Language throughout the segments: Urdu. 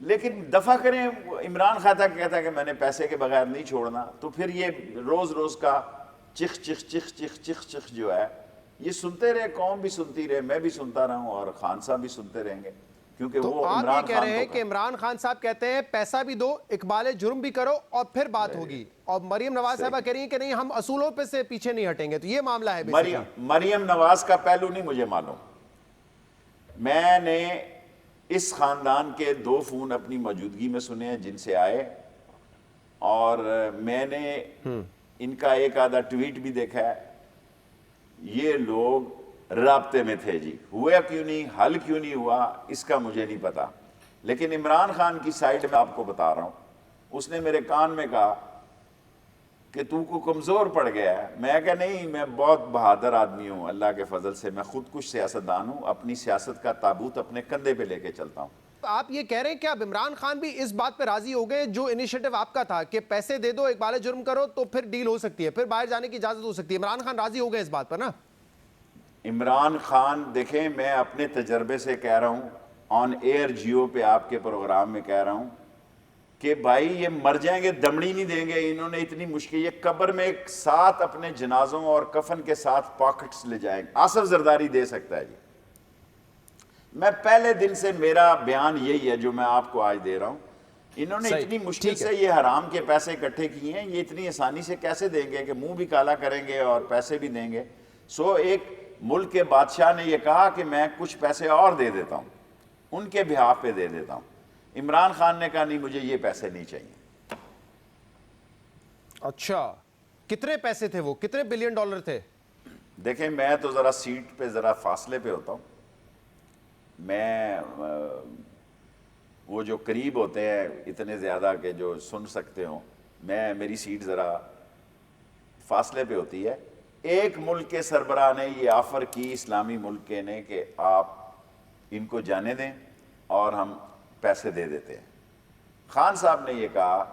لیکن دفع کریں. عمران خان تھا کہتا ہے کہ میں نے پیسے کے بغیر نہیں چھوڑنا, تو پھر یہ روز روز کا چخ چخ چخ چخ چخ چخ جو ہے یہ سنتے رہے, قوم بھی سنتی رہے, میں بھی سنتا رہا ہوں, اور خان صاحب بھی سنتے رہیں گے, کیونکہ تو وہ آپ یہ عمران کہہ خان رہے ہیں کو کہ عمران خان صاحب کہتے ہیں پیسہ بھی دو, اقبال جرم بھی کرو, اور پھر بات ہوگی, اور مریم نواز صاحبہ کہہ رہی ہیں کہ نہیں ہم اصولوں پہ سے پیچھے نہیں ہٹیں گے. تو یہ معاملہ ہے بیسیکلی. مریم نواز کا پہلو نہیں مجھے معلوم. میں نے اس خاندان کے 2 فون اپنی موجودگی میں سنے ہیں جن سے آئے, اور میں نے ان کا ایک آدھا ٹویٹ بھی دیکھا ہے. یہ لوگ رابطے میں تھے جی, ہوا کیوں نہیں, حل کیوں نہیں ہوا, اس کا مجھے نہیں پتا. لیکن عمران خان کی سائیڈ میں آپ کو بتا رہا ہوں, اس نے میرے کان میں کہا کہ تو کو کمزور پڑ گیا ہے. میں کہا نہیں, میں بہت بہادر آدمی ہوں, اللہ کے فضل سے میں خود کش سیاستدان ہوں, اپنی سیاست کا تابوت اپنے کندھے پہ لے کے چلتا ہوں. آپ یہ کہہ رہے ہیں کہ اب عمران خان بھی اس بات پہ راضی ہو گئے جو انیشیٹو آپ کا تھا کہ پیسے دے دو, اقبال جرم کرو, تو پھر ڈیل ہو سکتی ہے, پھر باہر جانے کی اجازت ہو سکتی ہے. عمران خان راضی ہو گئے اس بات پر نا؟ عمران خان دیکھیں, میں اپنے تجربے سے کہہ رہا ہوں, آن ایئر جیو پہ آپ کے پروگرام میں کہہ رہا ہوں کہ بھائی یہ مر جائیں گے, دمڑی نہیں دیں گے. انہوں نے اتنی مشکل, یہ قبر میں ایک ساتھ اپنے جنازوں اور کفن کے ساتھ پاکٹس لے جائیں گے. آصف زرداری دے سکتا ہے جی. میں پہلے دن سے میرا بیان یہی ہے جو میں آپ کو آج دے رہا ہوں. انہوں نے اتنی مشکل سے یہ حرام کے پیسے اکٹھے کیے ہیں, یہ اتنی آسانی سے کیسے دیں گے کہ منہ بھی کالا کریں گے اور پیسے بھی دیں گے. سو ایک ملک کے بادشاہ نے یہ کہا کہ میں کچھ پیسے اور دے دیتا ہوں, ان کے بہاف پہ دے دیتا ہوں. عمران خان نے کہا نہیں, مجھے یہ پیسے نہیں چاہیے. اچھا, کتنے پیسے تھے وہ, کتنے بلین ڈالر تھے؟ دیکھیں, میں تو ذرا سیٹ پہ ذرا فاصلے پہ ہوتا ہوں. میں وہ جو قریب ہوتے ہیں اتنے زیادہ کہ جو سن سکتے ہوں, میری سیٹ ذرا فاصلے پہ ہوتی ہے. ایک ملک کے سربراہ نے یہ آفر کی اسلامی ملک کے نے کہ آپ ان کو جانے دیں اور ہم پیسے دے دیتے ہیں. خان صاحب نے یہ کہا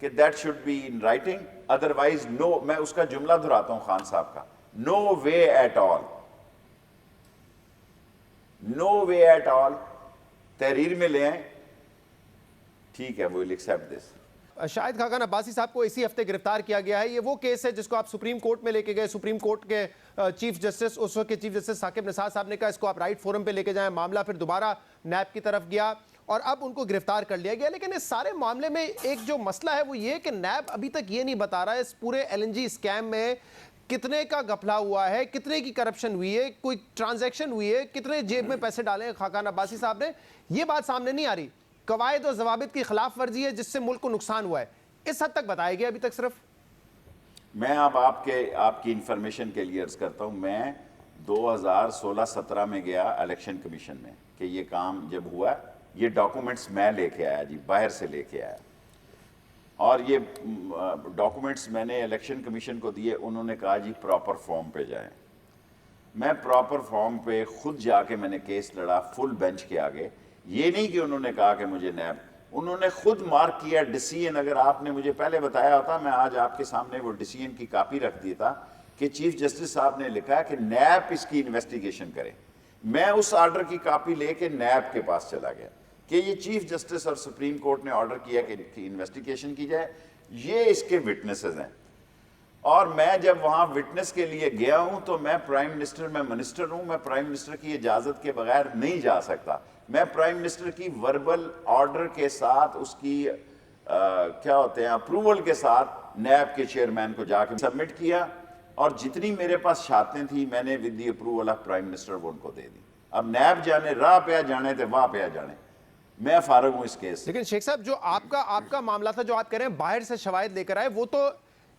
کہ that should be in writing, otherwise no. میں اس کا جملہ دہراتا ہوں خان صاحب کا, نو way at all, know way at all. تحریر میں لے آئیں, ٹھیک ہے, وی will accept this. Shahid Khaqan Abbasi صاحب کو اسی ہفتے گرفتار کیا گیا ہے. یہ وہ کیس ہے جس کو آپ سپریم کورٹ میں لے کے گئے. سپریم کورٹ کے چیف جسٹس, اس وقت کے چیف جسٹس ثاقب نثار صاحب نے کہا اس کو آپ رائٹ فورم پہ لے کے جائیں. معاملہ پھر دوبارہ نیب کی طرف گیا اور اب ان کو گرفتار کر لیا گیا. لیکن اس سارے معاملے میں ایک جو مسئلہ ہے وہ یہ کہ نیب ابھی تک یہ نہیں بتا رہا ہے اس پورے ایل این جی اسکیم میں کتنے کا گھپلا ہوا ہے, کتنے کی کرپشن ہوئی ہے, کوئی ٹرانزیکشن ہوئی ہے, کتنے جیب میں پیسے ڈالے ہیں خاقان عباسی صاحب نے. یہ بات سامنے نہیں آ رہی. قواعد و ضوابط کی خلاف ورزی ہے جس سے ملک کو نقصان ہوا ہے, اس حد تک بتایا گیا ابھی تک صرف. میں اب آپ کی انفارمیشن کے لیے عرض کرتا ہوں. میں 2016-17 میں گیا الیکشن کمیشن میں کہ یہ کام جب ہوا, یہ ڈاکومنٹس میں لے کے آیا جی, باہر سے لے کے آیا, اور یہ ڈاکومنٹس میں نے الیکشن کمیشن کو دیے. انہوں نے کہا جی پراپر فارم پہ جائیں. میں پراپر فارم پہ خود جا کے میں نے کیس لڑا فل بینچ کے آگے. یہ نہیں کہ انہوں نے کہا کہ مجھے نیب, انہوں نے خود مارک کیا ڈیسیژن. اگر آپ نے مجھے پہلے بتایا ہوتا میں آج آپ کے سامنے وہ ڈیسیژن کی کاپی رکھ دیتا کہ چیف جسٹس صاحب نے لکھا ہے کہ نیب اس کی انویسٹیگیشن کرے. میں اس آرڈر کی کاپی لے کے نیب کے پاس چلا گیا کہ یہ چیف جسٹس اور سپریم کورٹ نے آرڈر کیا کہ انویسٹیگیشن کی جائے, یہ اس کے وٹنسز ہیں. اور میں جب وہاں وٹنس کے لیے گیا ہوں تو میں پرائم منسٹر, میں منسٹر ہوں, میں پرائم منسٹر کی اجازت کے بغیر نہیں جا سکتا. میں پرائم منسٹر کی وربل آرڈر کے ساتھ, اس کی کیا ہوتے ہیں اپروول کے ساتھ نیب کے چیئرمین کو جا کے سبمٹ کیا, اور جتنی میرے پاس شاتیں تھیں میں نے with the approval of prime minister وہ ان کو دے دی. اب نیب جانے راہ پہ جانے تھے واہ پہ جانے, میں فارغ ہوں اس کیس. لیکن شیخ صاحب جو آپ کا معاملہ تھا جو آپ کہہ رہے ہیں باہر سے شواہد لے کر آئے, وہ تو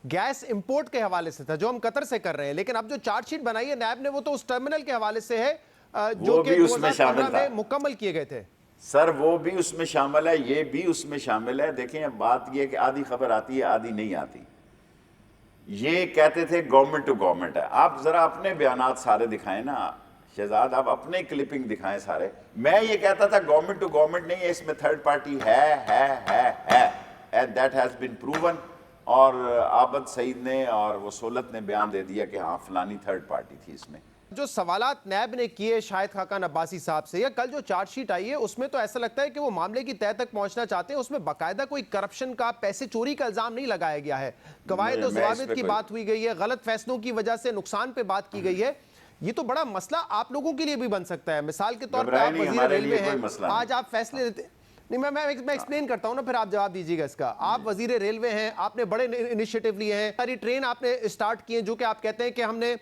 گیس امپورٹ کے حوالے سے تھا جو ہم قطر سے کر رہے ہیں. لیکن اب جو چارج شیٹ بنائی ہے نیب نے وہ تو اس ٹرمینل کے حوالے سے ہے جو کہ 2015 میں مکمل کیے گئے تھے. سر وہ بھی اس میں شامل ہے, یہ بھی اس میں شامل ہے. دیکھیں اب بات یہ کہ آدھی خبر آتی ہے آدھی نہیں آتی. یہ کہتے تھے گورنمنٹ ٹو گورنمنٹ ہے. آپ ذرا اپنے بیانات سارے دکھائیں نا شہزاد, آپ اپنے کلپنگ دکھائیں سارے. میں یہ کہتا تھا گورنمنٹ ٹو گورنمنٹ نہیں ہے, اس میں تھرڈ پارٹی ہے and that has been proven. اور عابد سعید نے اور وہ سہولت نے بیان دے دیا کہ ہاں فلانی تھرڈ پارٹی تھی اس میں. جو سوالات نیب نے کیے شاہد خاقان عباسی صاحب سے یا کل جو چارج شیٹ آئی ہے اس میں تو ایسا لگتا ہے کہ وہ معاملے کی تہہ تک پہنچنا چاہتے ہیں. اس میں باقاعدہ کوئی کرپشن کا پیسے چوری کا الزام نہیں لگایا گیا ہے. قواعد و ضوابط کی بات ہوئی گئی ہے, غلط فیصلوں کی وجہ سے نقصان پہ بات کی گئی ہے. یہ تو بڑا مسئلہ آپ لوگوں کے لیے بھی بن سکتا ہے. مثال کے طور پہ آپ وزیر ریلوے ہیں, آج آپ فیصلے لیتے نہیں, میں ایکسپلین کرتا ہوں نا, پھر آپ جواب دیجیے گا اس کا. آپ وزیر ریلوے ہیں, آپ نے بڑے انیشیٹو لیے ہیں, ساری ٹرین آپ نے اسٹارٹ کی ہیں جو کہ آپ کہتے ہیں کہ ہم نے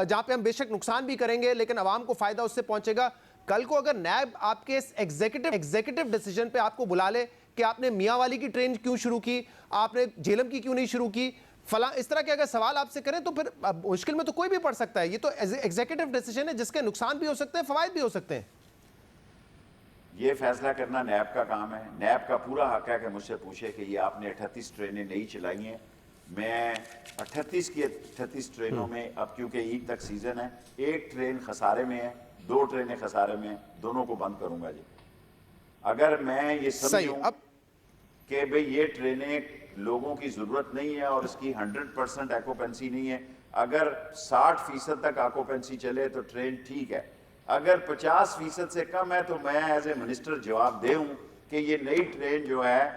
جہاں پہ ہم بے شک نقصان بھی کریں گے لیکن عوام کو فائدہ اس سے پہنچے گا. کل کو اگر نیب آپ کے ایگزیکٹو ڈیسیجن پہ آپ کو بلا لے کہ آپ نے میاں والی کی ٹرین کیوں شروع کی, آپ نے جھیلم کی کیوں نہیں شروع کی, فلاں اس طرح کے اگر سوال آپ سے کریں تو پھر مشکل میں تو کوئی بھی پڑ سکتا ہے. یہ تو ایگزیکٹو ڈیسیجن ہے جس کے نقصان بھی ہو سکتے ہیں, فوائد بھی ہو سکتے ہیں. یہ فیصلہ کرنا نیب کا کام ہے. نیب کا پورا حق ہے کہ مجھ سے پوچھے کہ یہ آپ نے 38 ٹرینیں نہیں چلائی ہیں. میں 38 کی 38 ٹرینوں میں, اب کیونکہ عید تک سیزن ہے, ایک ٹرین خسارے میں ہے, 2 ٹرینیں خسارے میں ہیں, دونوں کو بند کروں گا جی. اگر میں یہ سمجھوں کہ بھئی یہ ٹرینیں لوگوں کی ضرورت نہیں ہے اور اس کی 100% آکوپنسی نہیں ہے, اگر 60% تک آکوپنسی چلے تو ٹرین ٹھیک ہے. اگر 50% سے کم ہے تو میں ایز اے منسٹر جواب دے ہوں کہ یہ نئی ٹرین جو ہے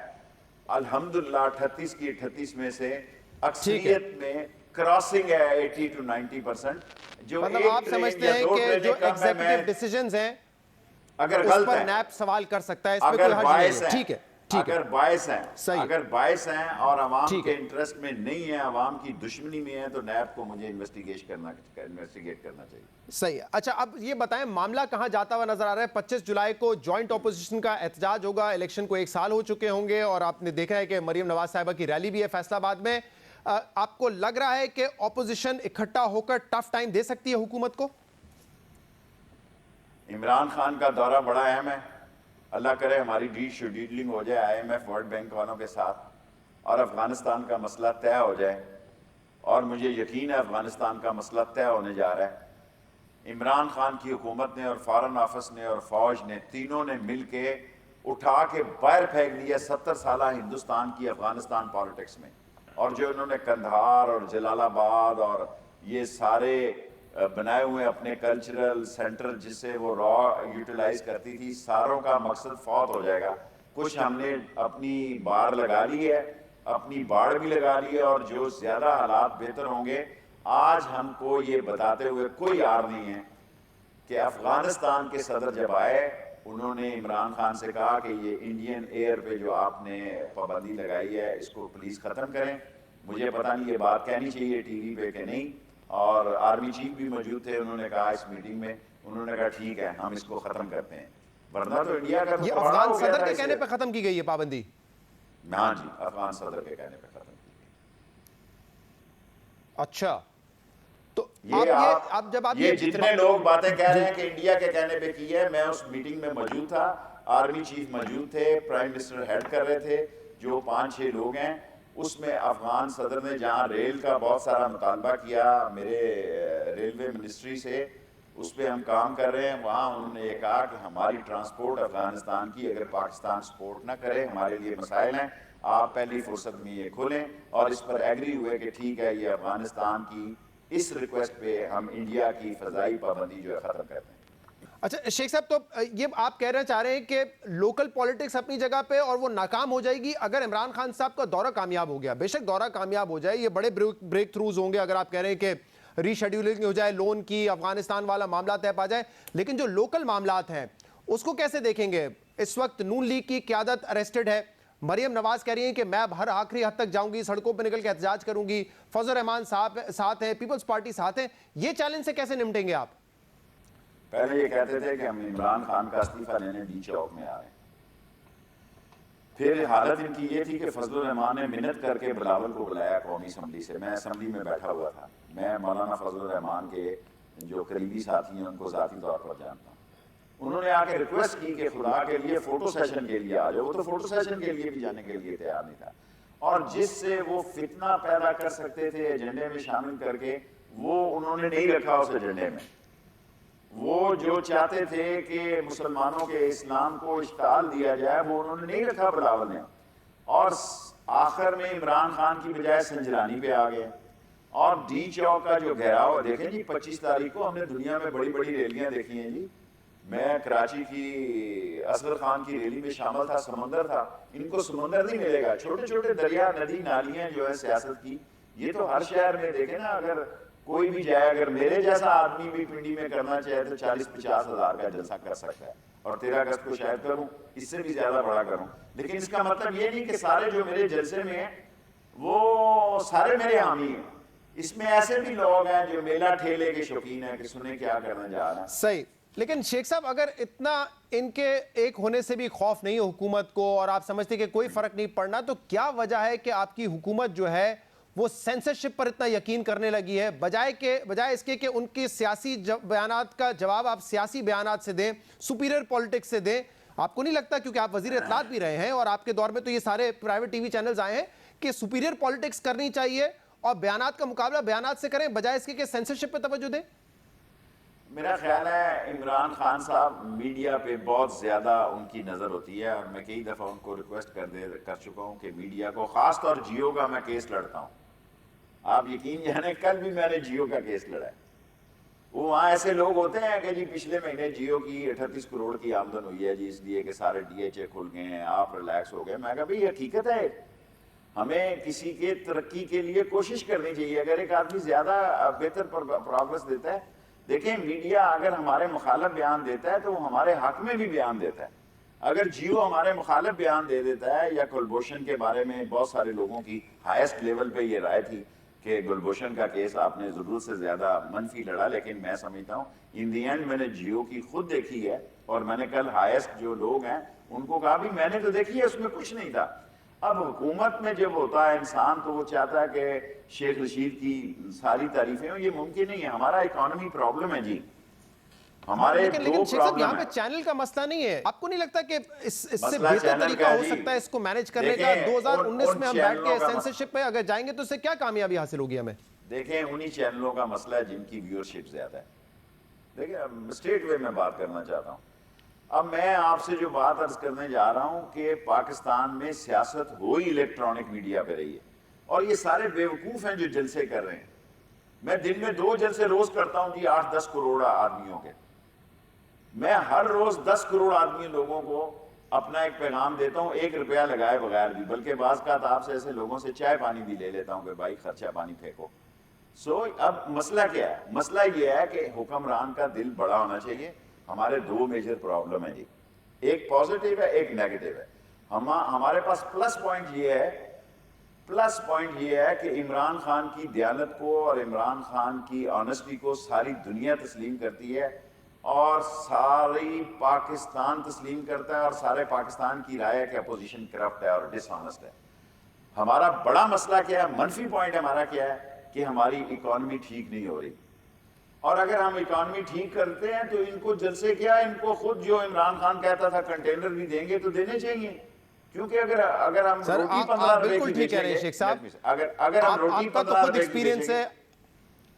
الحمدللہ 38 کی 38 میں سے اکثریت میں کراسنگ ہے 80 to 90%. جو مطلب آپ سمجھتے ہیں کہ جو ایگزیکٹو ڈیسیجنز ہیں اگر اس غلط پر ہیں, نیب سوال کر سکتا ہے, اس میں کوئی حرج نہیں ہے. ٹھیک ہے, اگر باعث ہیں, صحیح, اگر باعث ہیں اور عوام کے انٹرسٹ میں نہیں ہے, عوام کی دشمنی میں ہے, تو نیب کو مجھے انویسٹیگیٹ کرنا چاہیے. صحیح ہے. اچھا اب یہ بتائیں معاملہ کہاں جاتا ہوا نظر آ رہا ہے؟ 25 جولائی کو جوائنٹ اپوزیشن کا احتجاج ہوگا, الیکشن کو 1 سال ہو چکے ہوں گے اور آپ نے دیکھا ہے کہ مریم نواز صاحبہ کی ریلی بھی ہے فیصل آباد میں. آپ کو لگ رہا ہے کہ اپوزیشن اکٹھا ہو کر ٹف ٹائم دے سکتی ہے حکومت کو؟ عمران خان کا دورہ بڑا اہم ہے. اللہ کرے ہماری ڈی شیڈولنگ ہو جائے IMF ورلڈ بینک والوں کے ساتھ اور افغانستان کا مسئلہ طے ہو جائے, اور مجھے یقین ہے افغانستان کا مسئلہ طے ہونے جا رہا ہے. عمران خان کی حکومت نے اور فارن آفس نے اور فوج نے, تینوں نے مل کے اٹھا کے باہر پھینک دیا 70 سالہ ہندوستان کی افغانستان پالیٹکس میں. اور جو انہوں نے قندھار اور جلال آباد اور یہ سارے بنائے ہوئے اپنے کلچرل سینٹر جس سے وہ را یوٹیلائز کرتی تھی, ساروں کا مقصد فوت ہو جائے گا. کچھ ہم نے اپنی بار لگا لی ہے, اپنی باڑ بھی لگا لی ہے, اور جو زیادہ حالات بہتر ہوں گے. آج ہم کو یہ بتاتے ہوئے کوئی یار نہیں ہے کہ افغانستان کے صدر جب آئے انہوں نے عمران خان سے کہا کہ یہ انڈین ایئر پہ جو آپ نے پابندی لگائی ہے اس کو پلیز ختم کریں. مجھے پتہ نہیں یہ بات کہنی چاہیے ٹی وی پہ کہ نہیں, اور آرمی چیف بھی موجود تھے, انہوں نے کہا اس میٹنگ میں, انہوں نے کہا ٹھیک ہے ہم اس کو ختم کرتے ہیں, ورنہ تو انڈیا کا تو یہ پرانا افغان ہو گیا صدر تھا کے اسے. کہنے پہ ختم کی گئی ہے پابندی؟ ہاں جی, افغان صدر کے کہنے پہ ختم کی گئی. اچھا, تو یہ جتنے لوگ باتیں کہہ رہے ہیں کہ انڈیا کے کہنے پہ کی ہے, میں اس میٹنگ میں موجود تھا, آرمی چیف موجود تھے, پرائم منسٹر ہیڈ کر رہے تھے, جو 5-6 لوگ ہیں. اس میں افغان صدر نے جہاں ریل کا بہت سارا مطالبہ کیا میرے ریلوے منسٹری سے, اس پہ ہم کام کر رہے ہیں, وہاں انہوں نے یہ کہا کہ ہماری ٹرانسپورٹ افغانستان کی اگر پاکستان سپورٹ نہ کرے ہمارے لیے مسائل ہیں, آپ پہلی فرصت میں یہ کھولیں. اور اس پر ایگری ہوئے کہ ٹھیک ہے یہ افغانستان کی اس ریکویسٹ پہ ہم انڈیا کی فضائی پابندی جو ہے ختم کرتے ہیں. اچھا شیخ صاحب, تو یہ آپ کہنا چاہ رہے ہیں کہ لوکل پولیٹکس اپنی جگہ پہ اور وہ ناکام ہو جائے گی اگر عمران خان صاحب کا دورہ کامیاب ہو گیا. بے شک دورہ کامیاب ہو جائے, یہ بڑے بریک تھروز ہوں گے اگر آپ کہہ رہے ہیں کہ ری شیڈیولنگ ہو جائے, لون کی, افغانستان والا معاملہ طے پا جائے, لیکن جو لوکل معاملات ہیں اس کو کیسے دیکھیں گے؟ اس وقت نون لیگ کی قیادت اریسٹڈ ہے, مریم نواز کہہ رہی ہیں کہ میں اب ہر آخری حد تک جاؤں گی, سڑکوں پہ نکل کے احتجاج کروں گی, فضل الرحمان صاحب ساتھ ہیں, پیپلز پارٹی ساتھ ہیں. یہ چیلنج سے کیسے نمٹیں گے آپ؟ پہلے یہ کہتے تھے کہ ہم عمران خان کا استعفیٰ لینے ڈی چوک میں آ رہے ہیں, پھر حالت ان کی یہ تھی کہ فضل الرحمان نے منت کر کے بلاول کو بلایا قومی اسمبلی سے. میں اسمبلی میں بیٹھا ہوا تھا, میں مولانا فضل الرحمان کے جو قریبی ساتھی ہیں ان کو ذاتی طور پر جانتا ہوں. انہوں نے آ کے ریکویسٹ کی کہ خدا کے لیے فوٹو سیشن کے لیے آ جاؤ. وہ تو فوٹو سیشن کے لیے بھی جانے کے لیے تیار نہیں تھا, اور جس سے وہ فتنہ پیدا کر سکتے تھے ایجنڈے میں شامل کر کے, وہ انہوں نے نہیں رکھا اس ایجنڈے میں. وہ جو چاہتے تھے کہ مسلمانوں کے اسلام کو اشتعال دیا جائے وہ انہوں نے نہیں رکھا بلاول نے, اور آخر میں عمران خان کی بجائے سنجرانی پہ آ گئے, اور ڈی چوک کا جو گھیراؤ دیکھیں جی 25 تاریخ کو ہم نے دنیا میں بڑی بڑی ریلیاں دیکھی ہیں جی. میں کراچی کی اصغر خان کی ریلی میں شامل تھا, سمندر تھا, ان کو سمندر نہیں ملے گا, چھوٹے چھوٹے دریا ندی نالیاں جو ہے سیاست کی, یہ تو ہر شہر میں دیکھیں نا, اگر کوئی بھی جائے, اگر میرے جیسا آدمی بھی پنڈی میں کرنا چاہے تو 40-50 ہزار کا جلسہ کر سکتا ہے, اور 13 اگست کو شاید کروں, اس سے بھی زیادہ بڑا کروں. لیکن اس کا مطلب یہ نہیں کہ سارے جو میرے جلسے میں ہیں وہ سارے میرے حامی ہیں. اس میں ایسے بھی لوگ ہیں جو میلہ ٹھیلے کے شوقین ہیں کہ سنیں کیا کرنا جا رہا ہے. صحیح. لیکن شیخ صاحب اگر اتنا ان کے ایک ہونے سے بھی خوف نہیں ہے حکومت کو, اور آپ سمجھتے کہ کوئی فرق نہیں پڑنا, تو کیا وجہ ہے کہ آپ کی حکومت جو ہے وہ سینسرشپ پر اتنا یقین کرنے لگی ہے, بجائے اس کے کہ ان کی سیاسی بیانات کا جواب آپ سیاسی بیانات سے دیں, سپیریئر پولیٹکس سے دیں؟ آپ کو نہیں لگتا, کیونکہ آپ وزیر اطلاعات بھی رہے ہیں اور آپ کے دور میں تو یہ سارے پرائیویٹ ٹی وی چینلز آئے ہیں, کہ سپیریئر پولیٹکس کرنی چاہیے اور بیانات کا مقابلہ بیانات سے کریں, بجائے اس کے کہ سینسرشپ پہ توجہ دیں؟ میرا خیال ہے عمران خان صاحب میڈیا پہ بہت زیادہ ان کی نظر ہوتی ہے, اور میں کئی دفعہ ان کو ریکویسٹ کر چکا ہوں کہ میڈیا کو, خاص طور جیو کا میں کیس لڑتا ہوں. آپ یقین جانے کل بھی میں نے جیو کا کیس لڑا ہے. وہ وہاں ایسے لوگ ہوتے ہیں کہ جی پچھلے مہینے جیو کی 38 کروڑ کی آمدن ہوئی ہے جی, اس لیے کہ سارے ڈی ایچ اے کھل گئے ہیں, آپ ریلیکس ہو گئے. میں کہا بھائی حقیقت ہے, ہمیں کسی کے ترقی کے لیے کوشش کرنی چاہیے. اگر ایک آدمی زیادہ بہتر پروگرس دیتا ہے, دیکھیں میڈیا اگر ہمارے مخالف بیان دیتا ہے تو وہ ہمارے حق میں بھی بیان دیتا ہے. اگر جیو ہمارے مخالف بیان دے دیتا ہے, یا کلبھوشن کے بارے میں بہت سارے لوگوں کی ہائیسٹ لیول پہ یہ رائے تھی کہ گلبھوشن کا کیس آپ نے ضرورت سے زیادہ منفی لڑا, لیکن میں سمجھتا ہوں ان دی اینڈ میں نے جیو کی خود دیکھی ہے, اور میں نے کل ہائیسٹ جو لوگ ہیں ان کو کہا بھی میں نے تو دیکھی ہے, اس میں کچھ نہیں تھا. اب حکومت میں جب ہوتا ہے انسان تو وہ چاہتا ہے کہ شیخ رشید کی ساری تعریفیں ہوں, یہ ممکن نہیں ہے. ہمارا اکانومی پرابلم ہے جی, ہمارے لیکن دو شیخ صاحب یہاں پرابلم پہ ہیں. چینل کا مسئلہ نہیں ہے, آپ کو نہیں لگتا کہ اس سے مسئلہ بہتر چینل طریقہ کا ہو جی. سکتا ہے اس کو مینج کرنے کا؟ دیکھیں 2019 میں ہم بیٹھ کے چینلوں کا سینسرشپ پہ اگر جائیں گے تو اس سے کیا کامیابی حاصل ہوگی ہمیں؟ دیکھیں انہی چینلوں کا مسئلہ ہے جن کی ویورشپ زیادہ ہے. دیکھیں اسٹیٹ وے میں بات کرنا چاہتا ہوں. اب میں آپ سے جو بات عرض کرنے جا رہا ہوں کہ پاکستان میں سیاست وہی الیکٹرانک میڈیا پہ رہی ہے, اور یہ سارے بیوقوف ہیں جو جلسے کر رہے ہیں. میں دن میں 2 جلسے روز کرتا ہوں جی 8-10 کروڑ آدمیوں کے. میں ہر روز 10 کروڑ آدمی لوگوں کو اپنا ایک پیغام دیتا ہوں, 1 روپیہ لگائے بغیر بھی, بلکہ بعض کا آپ سے ایسے لوگوں سے چائے پانی بھی لے لیتا ہوں کہ بھائی خرچہ پانی پھینکو. اب مسئلہ کیا ہے؟ مسئلہ یہ ہے کہ حکمران کا دل بڑا ہونا چاہیے. ہمارے 2 میجر پرابلم ہیں جی, ایک پازیٹیو ہے ایک نیگیٹو ہے. ہمارے پاس پلس پوائنٹ یہ ہے کہ عمران خان کی دیانت کو اور عمران خان کی آنیسٹی کو ساری دنیا تسلیم کرتی ہے, اور ساری پاکستان تسلیم کرتا ہے, اور سارے پاکستان کی رائے ہے کہ اپوزیشن کرپٹ ہے اور ڈس آنیسٹ ہے. ہمارا بڑا مسئلہ کیا ہے, منفی پوائنٹ ہمارا کیا ہے کہ ہماری اکانومی ٹھیک نہیں ہو رہی. اور اگر ہم اکانومی ٹھیک کرتے ہیں تو ان کو جلسے کیا, ان کو خود جو عمران خان کہتا تھا کنٹینر بھی دیں گے تو دینے چاہیے. کیونکہ اگر ہم روٹی 15 روپے کی بیچیں گے, شیخ صاحب, اگر ہم روٹی 15 روپے کی بیچیں گے,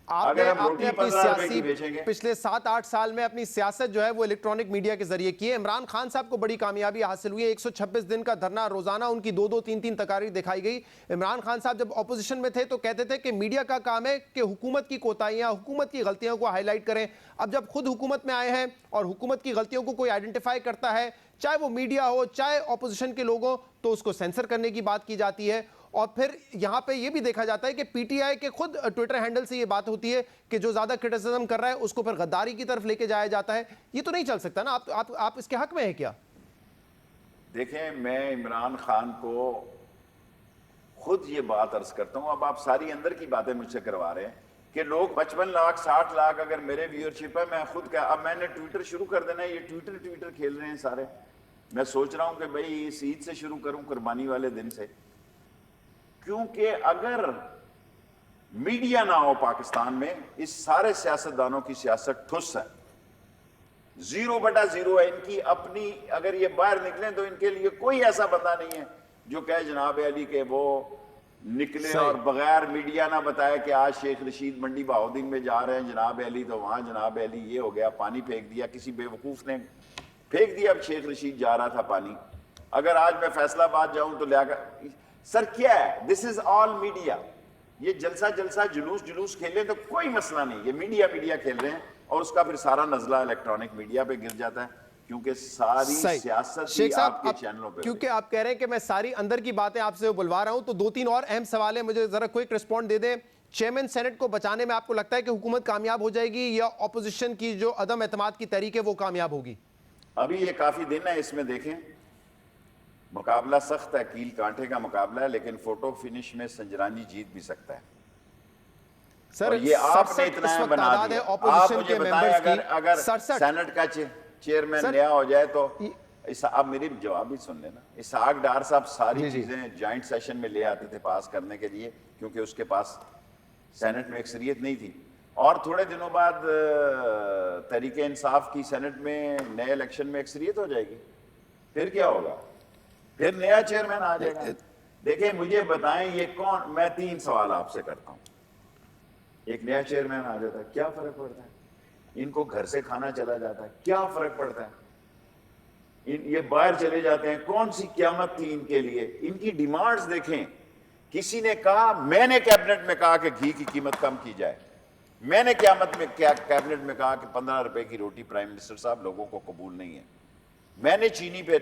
آپ نے اپنی سیاسی پچھلے 7-8 سال میں اپنی سیاست جو ہے وہ الیکٹرانک میڈیا کے ذریعے کی ہے. عمران خان صاحب کو بڑی کامیابی حاصل ہوئی ہے, 126 دن کا دھرنا, روزانہ ان کی 2-2 3-3 تقاریر دکھائی گئی. عمران خان صاحب جب اپوزیشن میں تھے تو کہتے تھے کہ میڈیا کا کام ہے کہ حکومت کی کوتاہیاں, حکومت کی غلطیوں کو ہائی لائٹ کریں. اب جب خود حکومت میں آئے ہیں اور حکومت کی غلطیوں کو کوئی آئیڈینٹیفائی کرتا ہے, چاہے وہ میڈیا ہو چاہے اپوزیشن کے لوگ ہوں, تو اس کو سینسر کرنے کی بات کی جاتی ہے. اور پھر یہاں پہ یہ بھی دیکھا جاتا ہے کہ پی ٹی آئی کے خود ٹویٹر ہینڈل سے یہ بات ہوتی ہے کہ جو زیادہ کرٹیسزم کر رہا ہے اس کو پھر غداری کی طرف لے کے جایا جاتا ہے. یہ تو نہیں چل سکتا نا, آپ اس کے حق میں ہیں کیا؟ دیکھیں میں عمران خان کو خود یہ بات عرض کرتا ہوں, اب آپ ساری اندر کی باتیں مجھ سے کروا رہے ہیں کہ لوگ 55 لاکھ 60 لاکھ اگر میرے ویورشپ ہے, میں خود کیا, اب میں نے ٹویٹر شروع کر دینا, یہ ٹویٹر کھیل رہے ہیں سارے. میں سوچ رہا ہوں کہ بھئی اس عید سے شروع کروں, قربانی والے دن سے, کیونکہ اگر میڈیا نہ ہو پاکستان میں, اس سارے سیاستدانوں کی سیاست ٹھس ہے, 0/0 ہے ان کی اپنی. اگر یہ باہر نکلیں تو ان کے لیے کوئی ایسا بندہ نہیں ہے جو کہے جناب علی کہ وہ نکلے اور بغیر میڈیا نہ بتائے کہ آج شیخ رشید منڈی بہاؤدین میں جا رہے ہیں جناب علی, تو وہاں جناب علی یہ ہو گیا, پانی پھینک دیا, کسی بیوقوف نے پھینک دیا. اب شیخ رشید جا رہا تھا پانی, اگر آج میں فیصل آباد جاؤں تو لیا کر, سر کیا ہے, دس از آل میڈیا. یہ جلسہ جلوس کھیلیں تو کوئی مسئلہ نہیں, یہ میڈیا کھیل رہے ہیں اور اس کا پھر سارا نزلہ الیکٹرانک میڈیا پہ گر جاتا ہے, کیونکہ ساری سیاست ہی آپ کے چینلوں پہ. کیونکہ آپ کہہ رہے ہیں کہ میں ساری اندر کی باتیں آپ سے بلوا رہا ہوں, تو 2-3 اور اہم سوال ہیں, مجھے ذرا کوئک رسپونڈ دے دیں. چیئرمین سینٹ کو بچانے میں آپ کو لگتا ہے کہ حکومت کامیاب ہو جائے گی یا اپوزیشن کی جو عدم اعتماد کی تحریک ہے وہ کامیاب ہوگی؟ ابھی یہ کافی دن ہے, اس میں دیکھیں مقابلہ سخت ہے, کیل کانٹے کا مقابلہ ہے, لیکن فوٹو فنش میں سنجرانی جیت بھی سکتا ہے. سر یہ آپ نے اتنا بنا دیا. آپ مجھے بتائیں اگر سینٹ کا چیئرمین نیا ہو جائے تو اب میری جواب بھی سن لینا. اسحاق ڈار صاحب ساری چیزیں جوائنٹ سیشن میں لے آتے تھے پاس کرنے کے لیے, کیونکہ اس کے پاس سینٹ میں اکثریت نہیں تھی, اور تھوڑے دنوں بعد تحریک انصاف کی سینٹ میں نئے الیکشن میں اکثریت ہو جائے گی, پھر کیا ہوگا, پھر نیا چیئرمین آ جائے گا. دیکھیں مجھے بتائیں یہ کون, میں 3 سوال آپ سے کرتا ہوں. ایک نیا چیئرمین آ جاتا ہے, کیا فرق پڑتا ہے؟ ان کو گھر سے کھانا چلا جاتا ہے, کیا فرق پڑتا ہے؟ یہ باہر چلے جاتے ہیں, کون سی قیامت تھی ان کے لیے؟ ان کی ڈیمانڈز دیکھیں. کسی نے کہا, میں نے کیبنٹ میں کہا کہ گھی کی قیمت کم کی جائے, میں نے کیبنٹ میں کہا کہ 15 روپے کی روٹی پرائم منسٹر صاحب لوگوں کو قبول نہیں ہے. میں نے چینی پہ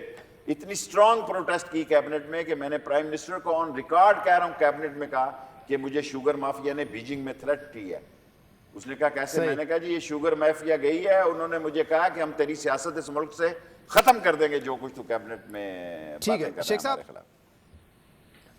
اتنی سٹرانگ پروٹیسٹ کی کیبنٹ میں کہ میں نے پرائم منسٹر کو آن ریکارڈ کہہ رہا ہوں کیبنٹ میں کہا کہ مجھے شوگر مافیا نے بیجنگ میں تھریٹ کی ہے. اس نے کہا کیسے؟ میں نے کہا جی یہ شوگر مافیا گئی ہے, انہوں نے مجھے کہا کہ ہم تیری سیاست اس ملک سے ختم کر دیں گے جو کچھ تو کیبنٹ میں ٹھیک ہے. شیخ صاحب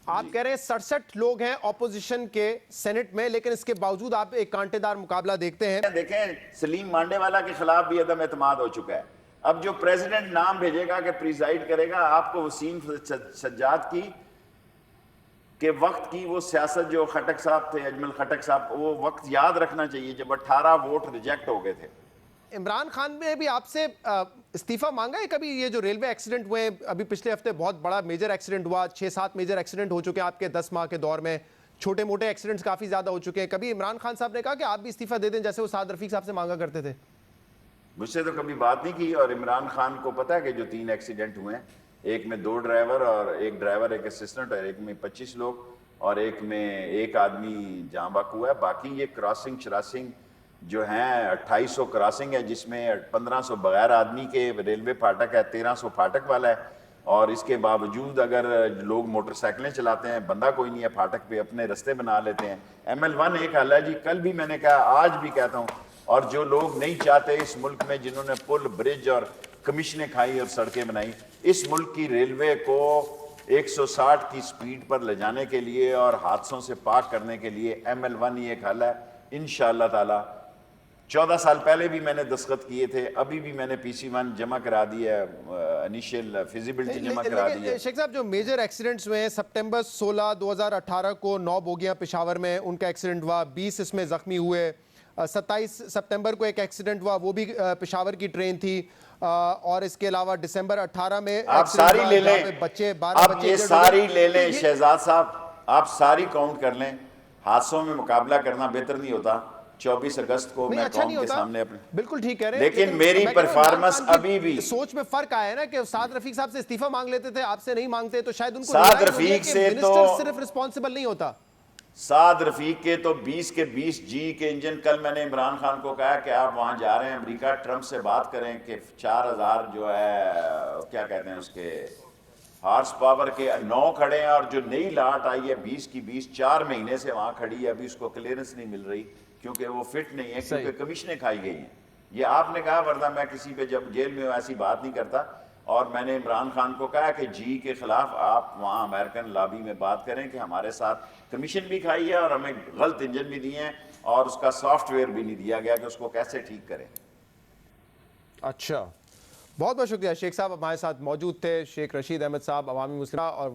آپ کہہ رہے ہیں 67 لوگ ہیں اپوزیشن کے سینٹ میں, لیکن اس کے باوجود آپ ایک کانٹے دار مقابلہ دیکھتے ہیں. دیکھیں سلیم مانڈے والا کے خلاف بھی عدم اعتماد ہو چکا ہے. اب جو پریزیڈنٹ نام بھیجے گا کہ پریزائیڈ کرے گا, آپ کو وسیم سجاد کی کہ وقت کی وہ سیاست جو خٹک صاحب تھے, اجمل خٹک صاحب, وہ وقت یاد رکھنا چاہیے جب 18 ووٹ ریجیکٹ ہو گئے تھے. عمران خان نے بھی آپ سے استعفیٰ مانگا ہے کبھی؟ یہ جو ریلوے ایکسیڈنٹ ہوئے, ابھی پچھلے ہفتے بہت بڑا میجر ایکسیڈنٹ ہوا, 6-7 میجر ایکسیڈنٹ ہو چکے ہیں آپ کے 10 ماہ کے دور میں, چھوٹے موٹے ایکسیڈنٹس کافی زیادہ ہو چکے ہیں. کبھی عمران خان صاحب نے کہا کہ آپ بھی استعفیٰ دے دیں جیسے وہ سعد رفیق صاحب سے مانگا کرتے تھے؟ مجھ سے تو کبھی بات نہیں کی, اور عمران خان کو پتا ہے کہ جو 3 ایکسیڈنٹ ہوئے ہیں, ایک میں 2 ڈرائیور اور ایک ڈرائیور ایک اسسٹنٹ, اور ایک میں 25 لوگ, اور ایک میں ایک آدمی جاں بحق ہوا ہے. باقی یہ کراسنگ شراسنگ جو ہیں 2800 کراسنگ ہے, جس میں 1500 بغیر آدمی کے ریلوے پھاٹک ہے, 1300 پھاٹک والا ہے, اور اس کے باوجود اگر لوگ موٹر سائیکلیں چلاتے ہیں, بندہ کوئی نہیں ہے پھاٹک پہ, اپنے رستے بنا لیتے ہیں. ML1 ایک حل ہے جی, کل بھی میں نے کہا, آج بھی کہتا ہوں, اور جو لوگ نہیں چاہتے اس ملک میں, جنہوں نے پل برج اور کمیشنیں کھائی اور سڑکیں بنائی, اس ملک کی ریلوے کو 160 کی سپیڈ پر لے جانے کے لیے اور حادثوں سے پاک کرنے کے لیے ML1 ہی ایک حل ہے. انشاءاللہ تعالی 14 سال پہلے بھی میں نے دستخط کیے تھے, ابھی بھی میں نے PC1 جمع کرا دی ہے, انیشیل فیزیبلٹی جمع کرا دی ہے. شیخ صاحب جو میجر ایکسیڈنٹس ہوئے ہیں, سپٹمبر 16 2018 کو 9 بوگیاں پشاور میں ان کا ایکسیڈنٹ ہوا, 20 اس میں زخمی ہوئے. 27 سپٹمبر کو ایک ایکسیڈنٹ ہوا, وہ بھی پشاور کی ٹرین تھی, اور اس کے علاوہ دسمبر 18 میں آپ ساری لے لیں, بچے 12 بچے یہ ساری لے لیں شہزاد صاحب, آپ ساری کاؤنٹ کر لیں. حادثوں میں مقابلہ کرنا بہتر نہیں ہوتا. 24 اگست کو میں قوم کے سامنے اپنے, بالکل ٹھیک کہہ رہے ہیں, لیکن میری پرفارمنس ابھی بھی, سوچ میں فرق آیا ہے نا کہ سعد رفیق صاحب سے استعفیٰ مانگ لیتے تھے, آپ سے نہیں مانگتے, تو شاید ان کو سعد رفیق سے تو صرف رسپانسبل نہیں ہوتا. سعد رفیق کے تو 20 کے 20 جی کے انجن. کل میں نے عمران خان کو کہا کہ آپ وہاں جا رہے ہیں امریکہ, ٹرمپ سے بات کریں کہ 4000 جو ہے کیا کہتے ہیں اس کے ہارس پاور کے 9 کھڑے ہیں, اور جو نئی لاٹ آئی ہے 20 کی 20 4 مہینے سے وہاں کھڑی ہے, ابھی اس کو کلیئرنس نہیں مل رہی کیونکہ وہ فٹ نہیں ہے, کیونکہ کمیشنیں کھائی گئی ہیں. یہ آپ نے کہا, ورنہ میں کسی پہ جب جیل میں ایسی بات نہیں کرتا. اور میں نے عمران خان کو کہا کہ جی کے خلاف آپ وہاں امریکن لابی میں بات کریں کہ ہمارے ساتھ کمیشن بھی کھائی ہے اور ہمیں غلط انجن بھی دیے ہیں, اور اس کا سافٹ ویئر بھی نہیں دیا گیا کہ اس کو کیسے ٹھیک کریں. اچھا, بہت بہت شکریہ شیخ صاحب, ہمارے ساتھ موجود تھے. شیخ رشید احمد صاحب عوامی مسلمہ اور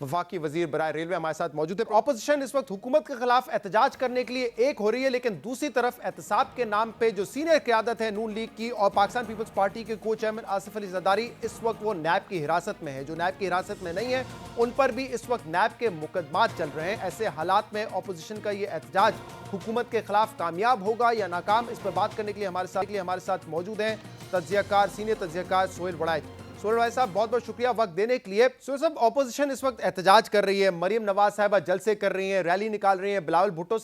وفاقی وزیر برائے ریلوے ہمارے ساتھ موجود تھے. اپوزیشن اس وقت حکومت کے خلاف احتجاج کرنے کے لیے ایک ہو رہی ہے, لیکن دوسری طرف احتساب کے نام پہ جو سینئر قیادت ہے نون لیگ کی اور پاکستان پیپلز پارٹی کے کو چیئرمین آصف علی زرداری, اس وقت وہ نیب کی حراست میں ہے. جو نیب کی حراست میں نہیں ہے ان پر بھی اس وقت نیب کے مقدمات چل رہے ہیں. ایسے حالات میں اپوزیشن کا یہ احتجاج حکومت کے خلاف کامیاب ہوگا یا ناکام, اس پر بات کرنے کے لیے ہمارے ساتھ موجود ہیں تجزیہ کار, سینئر تجزیہ کار سہیل وڑائچ. سہیل بھائی صاحب بہت بہت شکریہ وقت دینے کے لیے. سہیل صاحب اپوزیشن اس وقت احتجاج کر رہی ہے, مریم نواز صاحبہ جلسے کر رہی ہیں, ریلی نکال رہی ہیں, بلاول بھٹو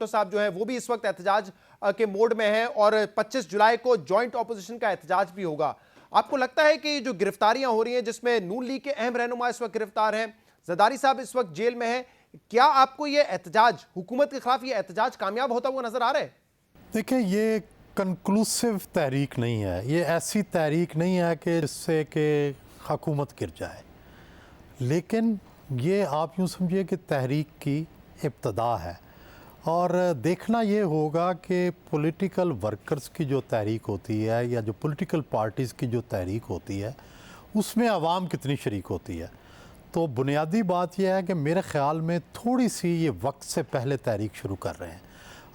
صاحب جو ہیں وہ بھی اس وقت احتجاج کے موڈ میں ہیں, اور 25 جولائی کو جوائنٹ اپوزیشن کا احتجاج بھی ہوگا. آپ کو لگتا ہے کہ جو گرفتاریاں ہو رہی ہیں جس میں نون لیگ کے اہم رہنما اس وقت گرفتار ہیں, زرداری صاحب اس وقت جیل میں ہیں, کیا آپ کو یہ احتجاج حکومت کے خلاف یہ احتجاج کامیاب ہوتا ہوا نظر آ رہا ہے؟ دیکھیں, یہ کنکلوسیو تحریک نہیں ہے, یہ ایسی تحریک نہیں ہے کہ جس سے کہ حکومت گر جائے, لیکن یہ آپ یوں سمجھیے کہ تحریک کی ابتدا ہے. اور دیکھنا یہ ہوگا کہ پولیٹیکل ورکرز کی جو تحریک ہوتی ہے یا جو پولیٹیکل پارٹیز کی جو تحریک ہوتی ہے اس میں عوام کتنی شریک ہوتی ہے. تو بنیادی بات یہ ہے کہ میرے خیال میں تھوڑی سی یہ وقت سے پہلے تحریک شروع کر رہے ہیں.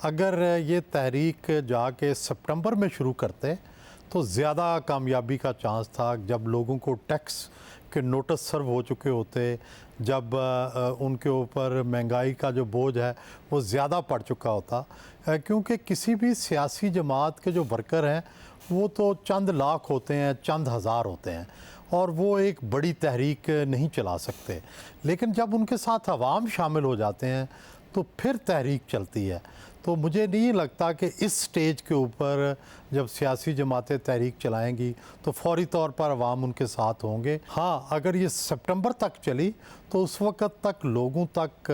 اگر یہ تحریک جا کے سپٹمبر میں شروع کرتے تو زیادہ کامیابی کا چانس تھا, جب لوگوں کو ٹیکس کے نوٹس سرو ہو چکے ہوتے, جب ان کے اوپر مہنگائی کا جو بوجھ ہے وہ زیادہ پڑ چکا ہوتا. کیونکہ کسی بھی سیاسی جماعت کے جو ورکر ہیں وہ تو چند لاکھ ہوتے ہیں, چند ہزار ہوتے ہیں, اور وہ ایک بڑی تحریک نہیں چلا سکتے. لیکن جب ان کے ساتھ عوام شامل ہو جاتے ہیں تو پھر تحریک چلتی ہے. تو مجھے نہیں لگتا کہ اس سٹیج کے اوپر جب سیاسی جماعتیں تحریک چلائیں گی تو فوری طور پر عوام ان کے ساتھ ہوں گے. ہاں, اگر یہ سپٹمبر تک چلی تو اس وقت تک لوگوں تک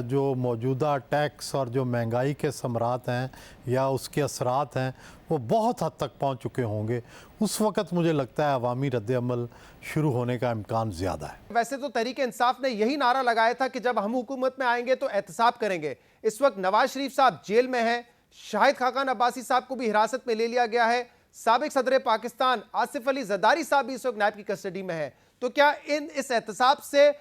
جو موجودہ ٹیکس اور جو مہنگائی کے ثمرات ہیں یا اس کے اثرات ہیں وہ بہت حد تک پہنچ چکے ہوں گے. اس وقت مجھے لگتا ہے عوامی رد عمل شروع ہونے کا امکان زیادہ ہے. ویسے تو تحریک انصاف نے یہی نعرہ لگایا تھا کہ جب ہم حکومت میں آئیں گے تو احتساب کریں گے. اس وقت نواز شریف صاحب جیل میں ہیں, شاہد خاقان عباسی صاحب کو بھی حراست میں لے لیا گیا ہے, سابق صدر پاکستان آصف علی زرداری صاحب بھی اس وقت نیب کی کسٹڈی میں ہے. تو کیا اس احتساب سے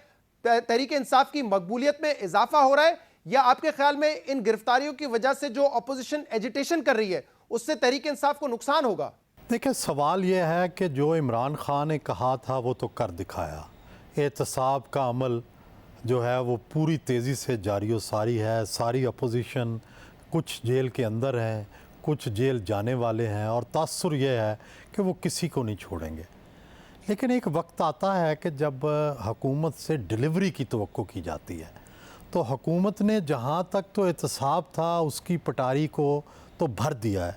تحریک انصاف کی مقبولیت میں اضافہ ہو رہا ہے, یا آپ کے خیال میں ان گرفتاریوں کی وجہ سے جو اپوزیشن ایجیٹیشن کر رہی ہے اس سے تحریک انصاف کو نقصان ہوگا؟ دیکھیں, سوال یہ ہے کہ جو عمران خان نے کہا تھا وہ تو کر دکھایا. احتساب کا عمل جو ہے وہ پوری تیزی سے جاری و ساری ہے. ساری اپوزیشن کچھ جیل کے اندر ہیں, کچھ جیل جانے والے ہیں, اور تاثر یہ ہے کہ وہ کسی کو نہیں چھوڑیں گے. لیکن ایک وقت آتا ہے کہ جب حکومت سے ڈیلیوری کی توقع کی جاتی ہے. تو حکومت نے جہاں تک تو احتساب تھا اس کی پٹاری کو تو بھر دیا ہے,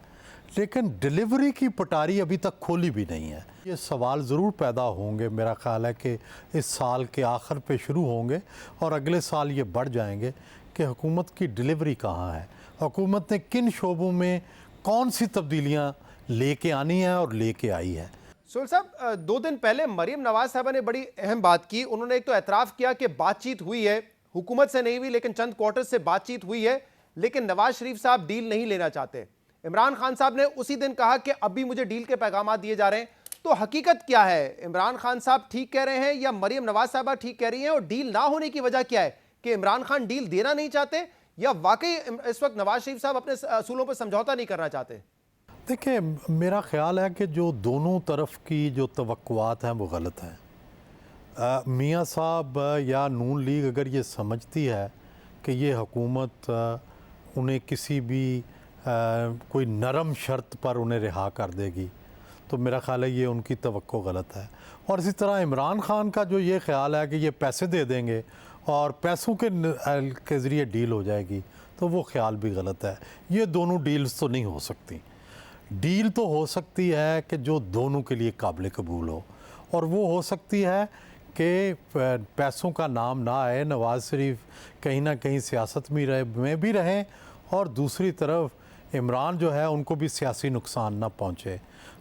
لیکن ڈیلیوری کی پٹاری ابھی تک کھولی بھی نہیں ہے. یہ سوال ضرور پیدا ہوں گے, میرا خیال ہے کہ اس سال کے آخر پہ شروع ہوں گے اور اگلے سال یہ بڑھ جائیں گے کہ حکومت کی ڈیلیوری کہاں ہے, حکومت نے کن شعبوں میں کون سی تبدیلیاں لے کے آنی ہیں اور لے کے آئی ہے. سہیل صاحب, 2 دن پہلے مریم نواز صاحبہ نے بڑی اہم بات کی. انہوں نے ایک تو اعتراف کیا کہ بات چیت ہوئی ہے, حکومت سے نہیں ہوئی لیکن چند کوارٹر سے بات چیت ہوئی ہے, لیکن نواز شریف صاحب ڈیل نہیں لینا چاہتے. عمران خان صاحب نے اسی دن کہا کہ اب بھی مجھے ڈیل کے پیغامات دیے جا رہے ہیں. تو حقیقت کیا ہے, عمران خان صاحب ٹھیک کہہ رہے ہیں یا مریم نواز صاحبہ ٹھیک کہہ رہی ہیں, اور ڈیل نہ ہونے کی وجہ کیا ہے کہ عمران خان ڈیل دینا نہیں چاہتے, یا واقعی اس وقت نواز شریف صاحب اپنے اصولوں پہ سمجھوتا نہیں کرنا چاہتے؟ دیکھیں, میرا خیال ہے کہ جو دونوں طرف کی جو توقعات ہیں وہ غلط ہیں. میاں صاحب یا نون لیگ اگر یہ سمجھتی ہے کہ یہ حکومت انہیں کسی بھی کوئی نرم شرط پر انہیں رہا کر دے گی تو میرا خیال ہے یہ ان کی توقع غلط ہے. اور اسی طرح عمران خان کا جو یہ خیال ہے کہ یہ پیسے دے دیں گے اور پیسوں کے ذریعے ڈیل ہو جائے گی تو وہ خیال بھی غلط ہے. یہ دونوں ڈیلز تو نہیں ہو سکتی. ڈیل تو ہو سکتی ہے کہ جو دونوں کے لیے قابل قبول ہو, اور وہ ہو سکتی ہے کہ پیسوں کا نام نہ آئے, نواز شریف کہیں نہ کہیں سیاست میں بھی رہیں, اور دوسری طرف عمران جو ہے ان کو بھی سیاسی نقصان نہ پہنچے.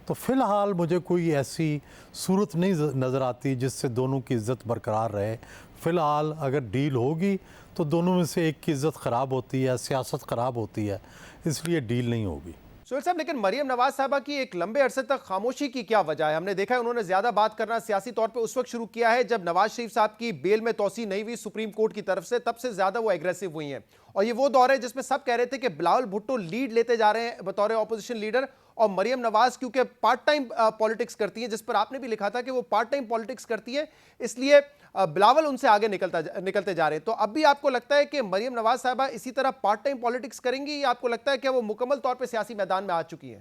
تو فی الحال مجھے کوئی ایسی صورت نہیں نظر آتی جس سے دونوں کی عزت برقرار رہے. فی الحال اگر ڈیل ہوگی تو دونوں میں سے ایک کی عزت خراب ہوتی ہے, سیاست خراب ہوتی ہے, اس لیے ڈیل نہیں ہوگی. سہیل صاحب, لیکن مریم نواز صاحبہ کی ایک لمبے عرصے تک خاموشی کی کیا وجہ ہے؟ ہم نے دیکھا ہے انہوں نے زیادہ بات کرنا سیاسی طور پہ اس وقت شروع کیا ہے جب نواز شریف صاحب کی بیل میں توسیع نہیں ہوئی سپریم کورٹ کی طرف سے, تب سے زیادہ وہ ایگریسو ہوئی ہیں. اور یہ وہ دور ہے جس میں سب کہہ رہے تھے کہ بلاول بھٹو لیڈ لیتے جا رہے ہیں بطور اپوزیشن لیڈر, اور مریم نواز کیونکہ پارٹ ٹائم پالیٹکس کرتی ہیں, جس پر آپ نے بھی لکھا تھا کہ وہ پارٹ ٹائم پالیٹکس کرتی ہے, اس لیے بلاول ان سے آگے نکلتے جا رہے ہیں. تو اب بھی آپ کو لگتا ہے کہ مریم نواز صاحبہ اسی طرح پارٹ ٹائم پالیٹکس کریں گی, یا آپ کو لگتا ہے کہ وہ مکمل طور پہ سیاسی میدان میں آ چکی ہیں؟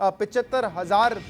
75,000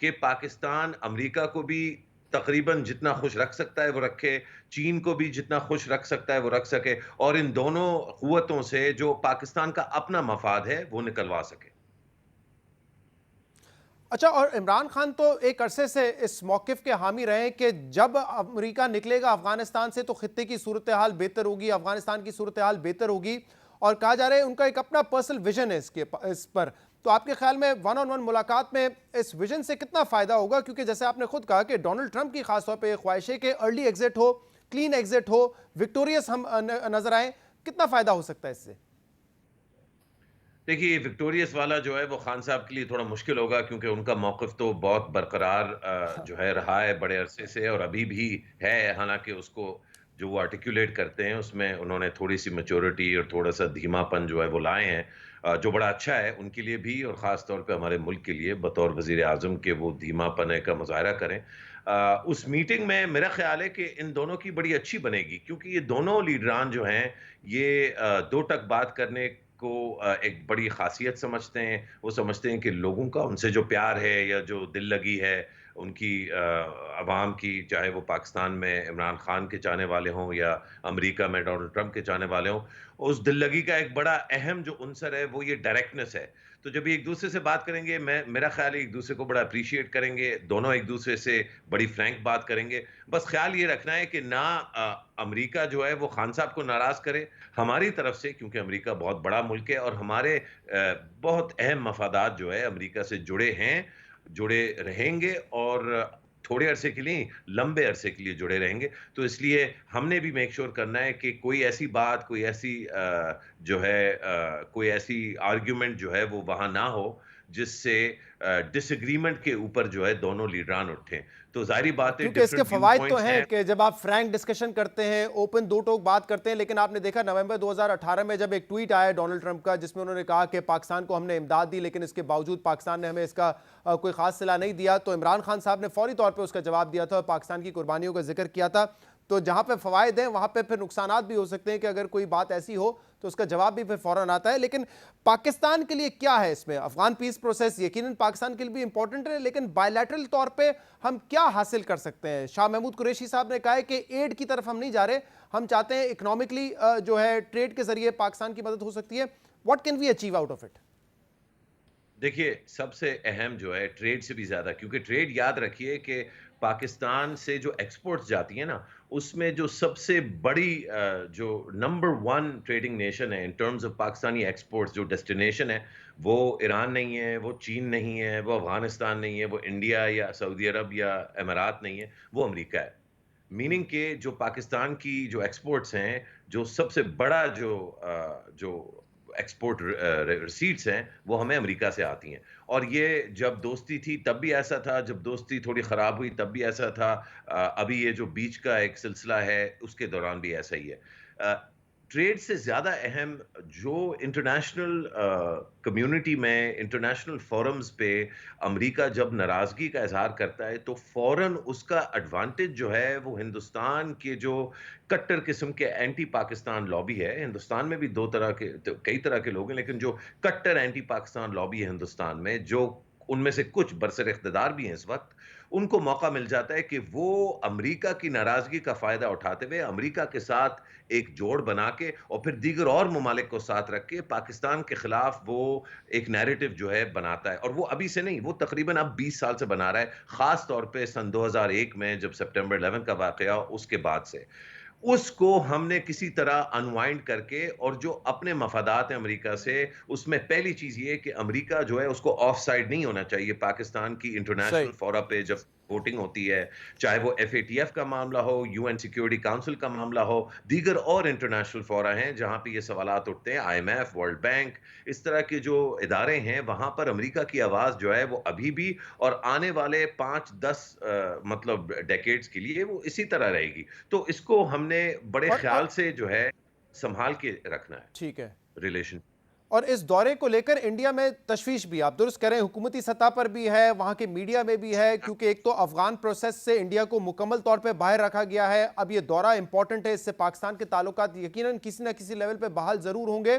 کہ پاکستان امریکہ کو بھی تقریباً جتنا خوش رکھ سکتا ہے وہ رکھے، چین کو بھی جتنا خوش رکھ سکتا ہے وہ رکھ سکے، اور ان دونوں قوتوں سے جو پاکستان کا اپنا مفاد ہے وہ نکلوا سکے۔ اچھا، اور عمران خان تو ایک عرصے سے اس موقف کے حامی رہے کہ جب امریکہ نکلے گا افغانستان سے تو خطے کی صورتحال بہتر ہوگی، افغانستان کی صورتحال بہتر ہوگی، اور کہا جا رہا ہے ان کا ایک اپنا پرسنل ویژن ہے اس پر۔ تو آپ کے خیال میں ون آن ون ملاقات میں اس ویژن سے کتنا فائدہ ہوگا؟ کیونکہ جیسے آپ نے خود کہا کہ ڈونلڈ ٹرمپ کی خاص طور پہ یہ خواہش ہے کہ ارلی ایگزٹ ہو، کلین ایگزٹ ہو، وکٹوریس ہم نظر آئیں، کتنا فائدہ ہو سکتا ہے اس سے؟ دیکھیے وکٹوریس والا جو ہے وہ خان صاحب کے لیے تھوڑا مشکل ہوگا، کیونکہ ان کا موقف تو بہت برقرار جو ہے رہا ہے بڑے عرصے سے، اور ابھی بھی ہے، حالانکہ اس کو جو وہ آرٹیکولیٹ کرتے ہیں اس میں انہوں نے تھوڑی سی میچورٹی اور تھوڑا سا دھیما پن جو ہے وہ لائے ہیں، جو بڑا اچھا ہے ان کے لیے بھی، اور خاص طور پہ ہمارے ملک کے لیے بطور وزیر اعظم کے وہ دھیما پنے کا مظاہرہ کریں۔ اس میٹنگ میں میرا خیال ہے کہ ان دونوں کی بڑی اچھی بنے گی، کیونکہ یہ دونوں لیڈران جو ہیں یہ دو ٹک بات کرنے کو ایک بڑی خاصیت سمجھتے ہیں۔ وہ سمجھتے ہیں کہ لوگوں کا ان سے جو پیار ہے یا جو دل لگی ہے ان کی عوام کی، چاہے وہ پاکستان میں عمران خان کے چاہنے والے ہوں یا امریکہ میں ڈونلڈ ٹرمپ کے چاہنے والے ہوں، اس دل لگی کا ایک بڑا اہم جو عنصر ہے وہ یہ ڈائریکٹنس ہے۔ تو جب ایک دوسرے سے بات کریں گے، میرا خیال ہے ایک دوسرے کو بڑا اپریشیٹ کریں گے، دونوں ایک دوسرے سے بڑی فرینک بات کریں گے۔ بس خیال یہ رکھنا ہے کہ نہ امریکہ جو ہے وہ خان صاحب کو ناراض کرے ہماری طرف سے، کیونکہ امریکہ بہت بڑا ملک ہے اور ہمارے بہت اہم مفادات جو ہے امریکہ سے جڑے ہیں، جڑے رہیں گے، اور تھوڑے عرصے کے لیے لمبے عرصے کے لیے جڑے رہیں گے۔ تو اس لیے ہم نے بھی میک شور کرنا ہے کہ کوئی ایسی بات، کوئی ایسی جو ہے کوئی ایسی آرگیومنٹ جو ہے وہ وہاں نہ ہو جس سے ڈس ایگریمنٹ کے اوپر جو ہے دونوں لیڈران اٹھیں۔ تو ظاہری بات ہے کیونکہ اس کے ڈفرنٹ ویو فوائد تو پوائنٹس ہیں ہیں۔ کہ جب آپ فرینک ڈسکشن کرتے ہیں، اوپن دو ٹوک بات کرتے ہیں، لیکن آپ نے دیکھا نومبر 2018 میں جب ایک ٹویٹ آیا ڈونلڈ ٹرمپ کا جس میں انہوں نے کہا کہ پاکستان کو ہم نے امداد دی لیکن اس کے باوجود پاکستان نے ہمیں اس کا کوئی خاص صلہ نہیں دیا، تو عمران خان صاحب نے فوری طور پہ اس کا جواب دیا تھا اور پاکستان کی قربانیوں کا ذکر کیا تھا۔ تو جہاں پہ فوائد ہیں وہاں پہ پھر نقصانات بھی ہو سکتے ہیں کہ اگر کوئی بات ایسی ہو تو اس کا جواب بھی پھر فوراً آتا ہے۔ لیکن پاکستان کے لیے کیا ہے اس میں؟ افغان پیس پروسیس یقیناً پاکستان کے لیے بھی امپورٹنٹ ہے، لیکن بائی لیٹرل طور پہ ہم کیا حاصل کر سکتے ہیں؟ شاہ محمود قریشی صاحب نے کہا ہے کہ ایڈ کی طرف ہم نہیں جا رہے، ہم چاہتے ہیں اکنامکلی جو ہے ٹریڈ کے ذریعے پاکستان کی مدد ہو سکتی ہے۔ What can we achieve out of it? دیکھیے سب سے اہم جو ہے ٹریڈ سے بھی زیادہ، کیونکہ ٹریڈ یاد رکھیے کہ پاکستان سے جو ایکسپورٹس جاتی ہیں نا، اس میں جو سب سے بڑی جو نمبر ون ٹریڈنگ نیشن ہے in terms of Pakistani exports, جو ڈیسٹینیشن ہے، وہ ایران نہیں ہے، وہ چین نہیں ہے، وہ افغانستان نہیں ہے، وہ انڈیا یا سعودی عرب یا امارات نہیں ہے، وہ امریکہ ہے۔ میننگ کہ جو پاکستان کی جو ایکسپورٹس ہیں، جو سب سے بڑا جو ایکسپورٹ ریسیٹس ہیں وہ ہمیں امریکہ سے آتی ہیں، اور یہ جب دوستی تھی تب بھی ایسا تھا، جب دوستی تھوڑی خراب ہوئی تب بھی ایسا تھا، ابھی یہ جو بیچ کا ایک سلسلہ ہے اس کے دوران بھی ایسا ہی ہے۔ ٹریڈ سے زیادہ اہم جو انٹرنیشنل کمیونٹی میں، انٹرنیشنل فورمز پہ امریکہ جب ناراضگی کا اظہار کرتا ہے تو فوراً اس کا ایڈوانٹیج جو ہے وہ ہندوستان کے جو کٹر قسم کے اینٹی پاکستان لابی ہے، ہندوستان میں بھی کئی طرح کے لوگ ہیں، لیکن جو کٹر اینٹی پاکستان لابی ہے ہندوستان میں، جو ان میں سے کچھ برسر اقتدار بھی ہیں اس وقت، ان کو موقع مل جاتا ہے کہ وہ امریکہ کی ناراضگی کا فائدہ اٹھاتے ہوئے امریکہ کے ساتھ ایک جوڑ بنا کے اور پھر دیگر اور ممالک کو ساتھ رکھ کے پاکستان کے خلاف وہ ایک نیریٹو جو ہے بناتا ہے، اور وہ ابھی سے نہیں، وہ تقریباً اب 20 سال سے بنا رہا ہے، خاص طور پہ سن 2001 میں جب سپٹمبر 11 کا واقعہ اس کے بعد سے۔ اس کو ہم نے کسی طرح انوائنڈ کر کے، اور جو اپنے مفادات ہیں امریکہ سے، اس میں پہلی چیز یہ کہ امریکہ جو ہے اس کو آف سائڈ نہیں ہونا چاہیے پاکستان کی انٹرنیشنل صحیح۔ فورا پہ جب ووٹنگ ہوتی ہے، چاہے وہ FATF کا معاملہ ہو، UN سیکیورٹی کاؤنسل کا معاملہ ہو، دیگر اور انٹرنیشنل فورا ہیں جہاں پہ یہ سوالات اٹھتے ہیں، IMF، ورلڈ بینک، اس طرح کے جو ادارے ہیں، وہاں پر امریکہ کی آواز جو ہے وہ ابھی بھی اور آنے والے 5-10 مطلب ڈیکیڈز کے لیے وہ اسی طرح رہے گی۔ تو اس کو ہم نے بڑے اور خیال سے جو ہے سنبھال کے رکھنا ٹھیک ہے، ہے ریلیشن۔ اور اس دورے کو لے کر انڈیا میں تشویش بھی، آپ درست کہہ رہے ہیں، حکومتی سطح پر بھی ہے، وہاں کے میڈیا میں بھی ہے، کیونکہ ایک تو افغان پروسیس سے انڈیا کو مکمل طور پہ باہر رکھا گیا ہے، اب یہ دورہ امپورٹنٹ ہے، اس سے پاکستان کے تعلقات یقیناً کسی نہ کسی لیول پہ بحال ضرور ہوں گے۔